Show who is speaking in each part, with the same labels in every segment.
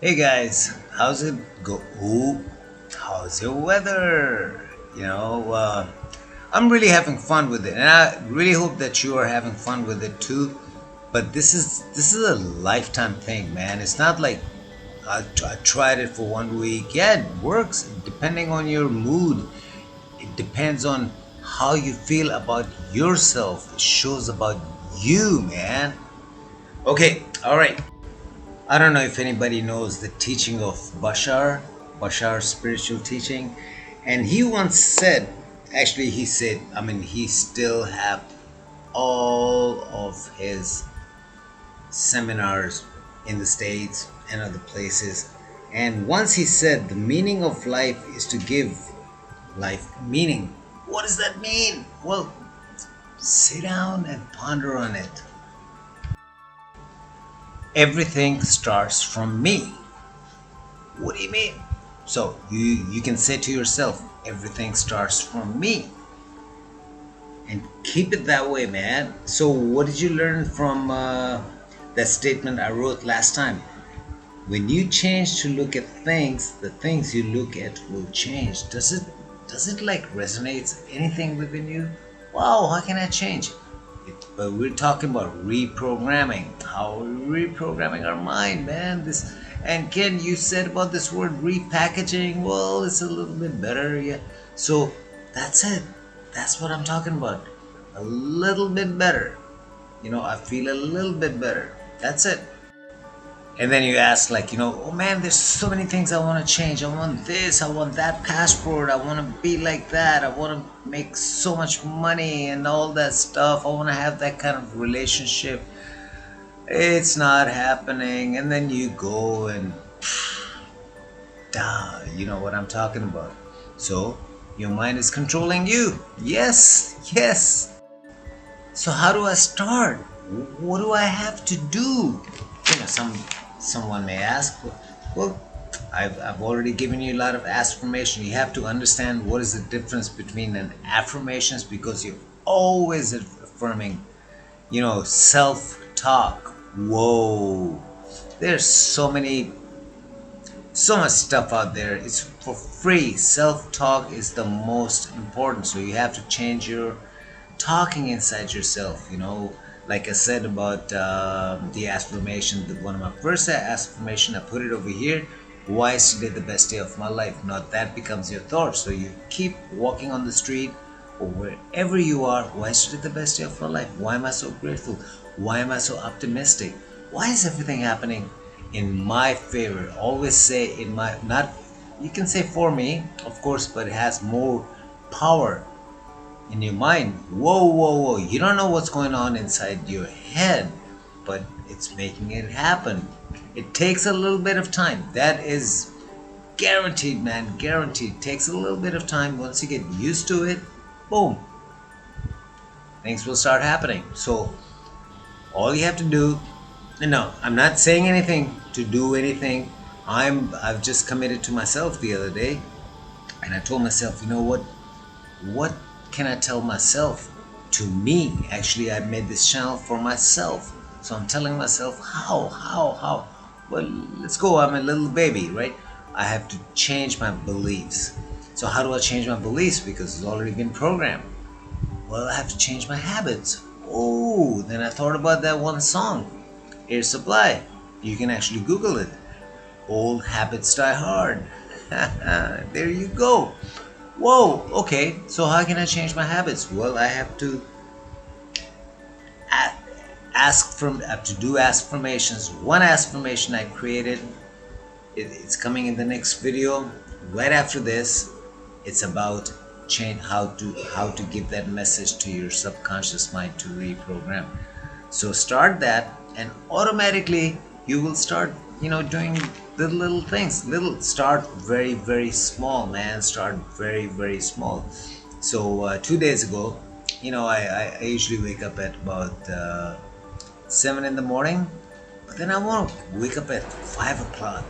Speaker 1: Hey guys, how's it go? Ooh, how's your weather? I'm really having fun with it, and I really hope that you are having fun with it too. But this is a lifetime thing, man. It's not like I tried it for 1 week. Yeah, it works depending on your mood. It depends on how you feel about yourself. It shows about you, man. Okay, all right. I don't know if anybody knows the teaching of Bashar's spiritual teaching. And he once said, actually, he said, I mean, he still have all of his seminars in the States and other places. And once he said, the meaning of life is to give life meaning. What does that mean? Well, sit down and ponder on it. Everything starts from me. What do you mean? So you can say to yourself, everything starts from me, and keep it that way, man. So what did you learn from that statement I wrote last time? When you change to look at things, the things you look at will change. Does it like resonates anything within you? Wow, how can I change? But we're talking about reprogramming. How we're reprogramming our mind, man. This and Ken, you said about this word repackaging. Well, it's a little bit better, yeah. So that's it. That's what I'm talking about. A little bit better. I feel a little bit better. That's it. And then you ask, like, oh man, there's so many things I want to change. I want this, I want that passport, I want to be like that, I want to make so much money and all that stuff. I want to have that kind of relationship. It's not happening. And then you go and, duh, you know what I'm talking about. So, your mind is controlling you. Yes, yes. So how do I start? What do I have to do? Someone may ask. Well, I've already given you a lot of affirmation. You have to understand what is the difference between an affirmations, because you're always affirming. Self-talk. Whoa, there's so much stuff out there. It's for free. Self-talk is the most important. So you have to change your talking inside yourself. Like I said about the affirmation, one of my first affirmation, I put it over here. Why is today the best day of my life? Not that becomes your thought. So you keep walking on the street or wherever you are. Why is today the best day of my life? Why am I so grateful? Why am I so optimistic? Why is everything happening in my favor? Always say in my, not, you can say for me, of course, but it has more power in your mind. Whoa, whoa, whoa. You don't know what's going on inside your head, but it's making it happen. It takes a little bit of time. That is guaranteed, man. Guaranteed. It takes a little bit of time. Once you get used to it, boom, things will start happening. So all you have to do, no, I'm not saying anything to do anything. I've just committed to myself the other day, and I told myself, you know what can I tell myself? To me, actually, I made this channel for myself. So I'm telling myself, how? Well, let's go. I'm a little baby, right? I have to change my beliefs. So how do I change my beliefs? Because it's already been programmed. Well, I have to change my habits. Oh, then I thought about that one song, Air Supply. You can actually Google it. Old habits die hard. There you go. Whoa, okay, so how can I change my habits? Well, I have to do affirmations. One affirmation I created, it's coming in the next video. Right after this, it's about change, how to give that message to your subconscious mind to reprogram. So start that, and automatically you will start doing the little things. Start very, very small, man. Start very, very small. So 2 days ago, I usually wake up at about 7 in the morning, but then I want to wake up at 5 o'clock,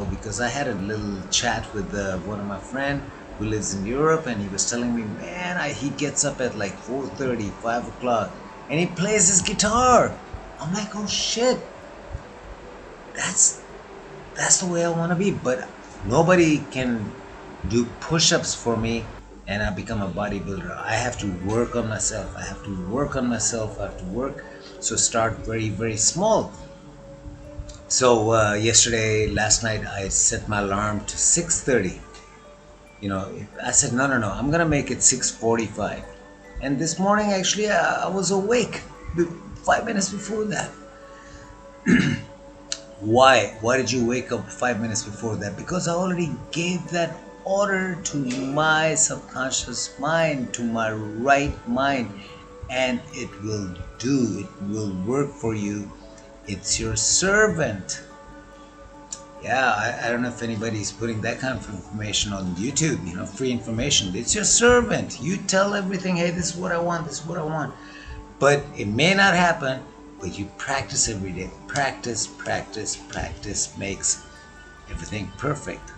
Speaker 1: because I had a little chat with one of my friend who lives in Europe, and he was telling me, man, he gets up at like 4:30, 5 o'clock, and he plays his guitar. I'm like, oh shit, that's that's the way I want to be. But nobody can do push-ups for me and I become a bodybuilder. I have to work on myself. I have to work on myself. I have to work. So start very, very small. So last night, I set my alarm to 6:30. I said, no, I'm gonna make it 6:45. And this morning, actually, I was awake 5 minutes before that. Why? Why did you wake up 5 minutes before that? Because I already gave that order to my subconscious mind, to my right mind, and it will do. It will work for you. It's your servant. Yeah, I don't know if anybody's putting that kind of information on YouTube, free information. It's your servant. You tell everything, hey, this is what I want, this is what I want. But it may not happen, but you practice every day. Practice, practice, practice makes everything perfect.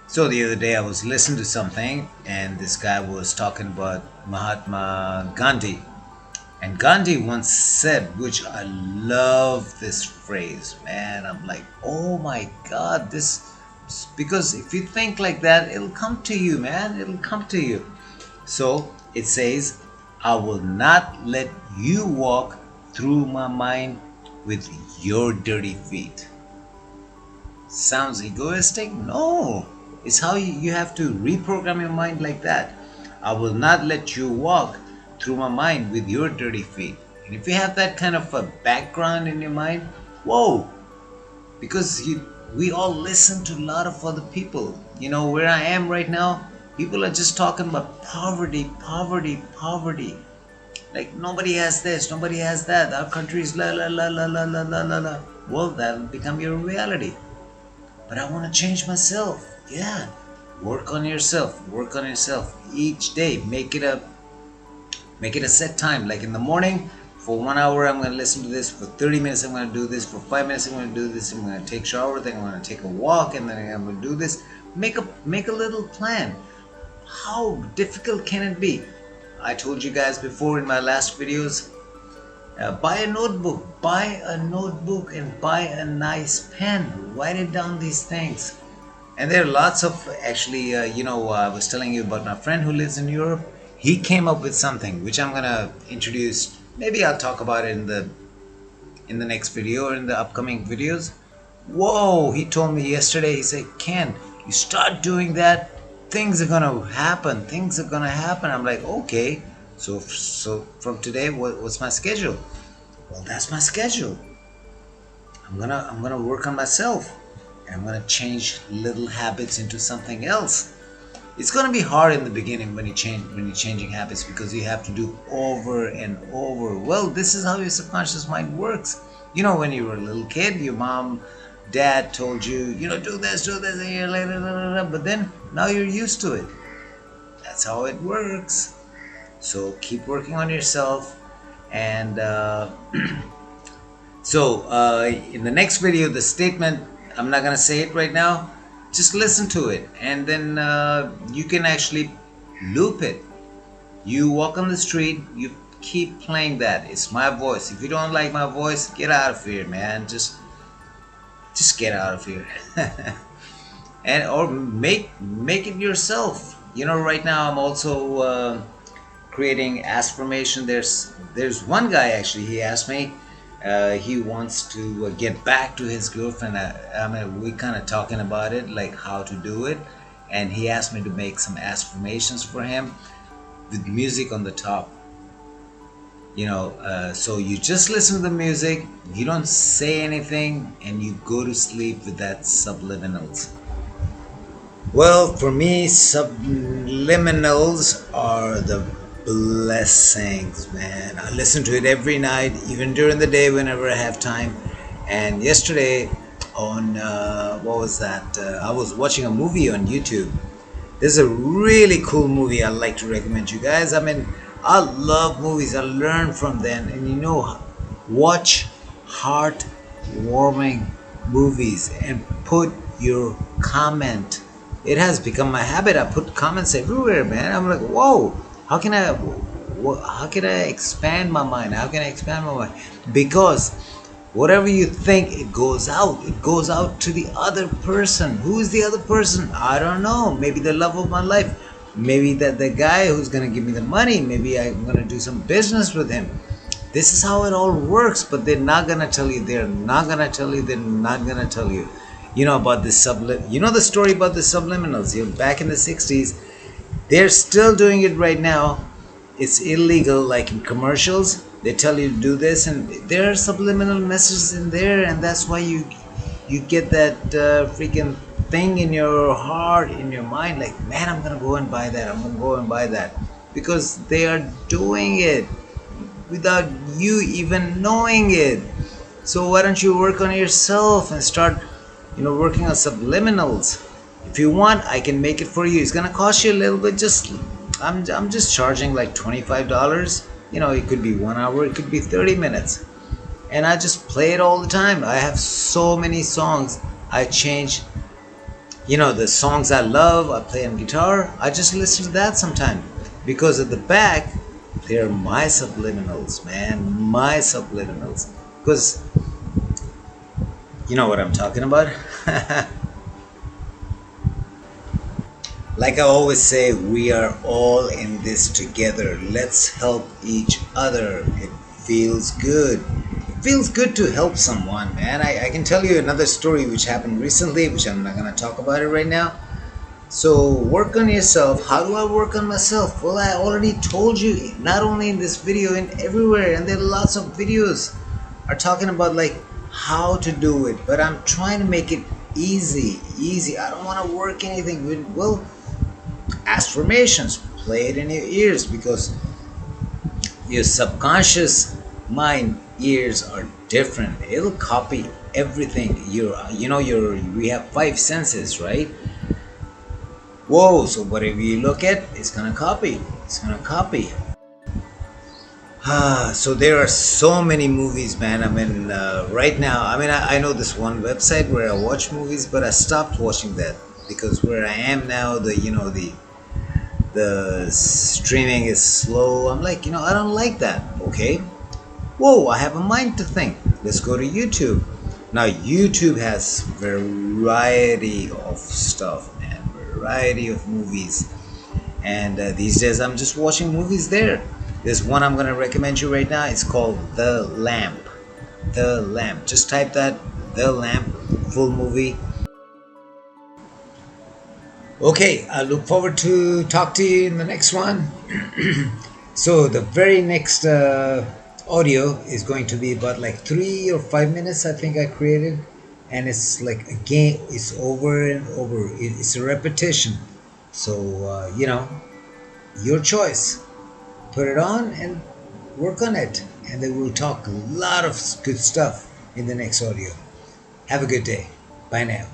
Speaker 1: So the other day I was listening to something and this guy was talking about Mahatma Gandhi. And Gandhi once said, which I love this phrase, man. I'm like, oh my God, because if you think like that, it'll come to you, man. It'll come to you. So it says, I will not let you walk through my mind with your dirty feet. Sounds egoistic? No. It's how you have to reprogram your mind like that. I will not let you walk through my mind with your dirty feet. And if you have that kind of a background in your mind, whoa, because we all listen to a lot of other people. Where I am right now, people are just talking about poverty, poverty, poverty. Like nobody has this, nobody has that. Our country is la la la la la la la la la. Well, that'll become your reality. But I want to change myself. Yeah, work on yourself. Work on yourself each day. Make it a set time. Like in the morning, for 1 hour, I'm going to listen to this. For 30 minutes, I'm going to do this. For 5 minutes, I'm going to do this. I'm going to take a shower. Then I'm going to take a walk, and then I'm going to do this. Make a little plan. How difficult can it be? I told you guys before in my last videos. Buy a notebook. Buy a notebook and buy a nice pen. Write it down these things. And there are lots of actually. I was telling you about my friend who lives in Europe. He came up with something which I'm gonna introduce. Maybe I'll talk about it in the next video or in the upcoming videos. Whoa, he told me yesterday, he said, Ken, you start doing that, things are gonna happen. Things are gonna happen. I'm like, okay. So from today, what's my schedule? Well, that's my schedule. I'm gonna work on myself. And I'm gonna change little habits into something else. It's gonna be hard in the beginning when you're changing habits because you have to do over and over. Well, this is how your subconscious mind works. When you were a little kid, your mom, dad told you, do this, and you're like, but then now you're used to it. That's how it works. So keep working on yourself. And in the next video, the statement, I'm not gonna say it right now. Just listen to it, and then you can actually loop it. You walk on the street, you keep playing that. It's my voice. If you don't like my voice, get out of here, man. Just get out of here. Or make it yourself. Right now I'm also creating askfirmation. There's one guy actually. He asked me. He wants to get back to his girlfriend. We kind of talking about it, like how to do it. And he asked me to make some askfirmations for him with music on the top. So you just listen to the music, you don't say anything, and you go to sleep with that subliminals. Well, for me, subliminals are the blessings, man. I listen to it every night, even during the day whenever I have time. And yesterday on what was that? I was watching a movie on YouTube. There's a really cool movie I'd like to recommend you guys. I love movies. I learn from them, and watch heartwarming movies and put your comment. It has become my habit. I put comments everywhere, man. I'm like, whoa. How can I expand my mind? How can I expand my mind? Because Whatever you think, it goes out. It goes out to the other person. Who is the other person? I don't know. Maybe the love of my life. Maybe that the guy who's gonna give me the money. Maybe I'm gonna do some business with him. This is how it all works, but they're not gonna tell you. They're not gonna tell you. They're not gonna tell you. You know about this You know the story about the subliminals. You know, back in the '60s, they're still doing it right now. It's illegal, like in commercials. They tell you to do this, and there are subliminal messages in there, and that's why you get that freaking thing in your heart, in your mind, like, man, I'm gonna go and buy that. I'm gonna go and buy that, because they are doing it without you even knowing it. So why don't you work on yourself and start, working on subliminals? If you want, I can make it for you. It's gonna cost you a little bit. I'm just charging like $25. It could be 1 hour, it could be 30 minutes, and I just play it all the time. I have so many songs. I change, the songs I love. I play on guitar. I just listen to that sometime, because at the back, they're my subliminals, man, my subliminals. Because you know what I'm talking about. Like I always say, we are all in this together. Let's help each other. It feels good. It feels good to help someone, man. I can tell you another story which happened recently, which I'm not going to talk about it right now. So, work on yourself. How do I work on myself? Well, I already told you, not only in this video, and everywhere, and there are lots of videos are talking about like how to do it, but I'm trying to make it easy. I don't want to work anything with, well, askfirmations. Play it in your ears, because your subconscious mind ears are different. It'll copy everything. We have 5 senses, right? Whoa, so whatever you look at, it's gonna copy. It's gonna copy. So there are so many movies, man. I mean, right now, I know this one website where I watch movies, but I stopped watching that, because where I am now, the streaming is slow. I'm like, I don't like that. Okay. Whoa, I have a mind to think. Let's go to YouTube. Now, YouTube has variety of stuff, man. Variety of movies. And these days, I'm just watching movies there. There's one I'm going to recommend you right now. It's called The Lamp. The Lamp. Just type that, The Lamp, full movie. Okay, I look forward to talk to you in the next one. So the very next audio is going to be about like 3 or 5 minutes, I think I created. And it's like a game. It's over and over. It's a repetition. So, your choice. Put it on and work on it. And then we'll talk a lot of good stuff in the next audio. Have a good day. Bye now.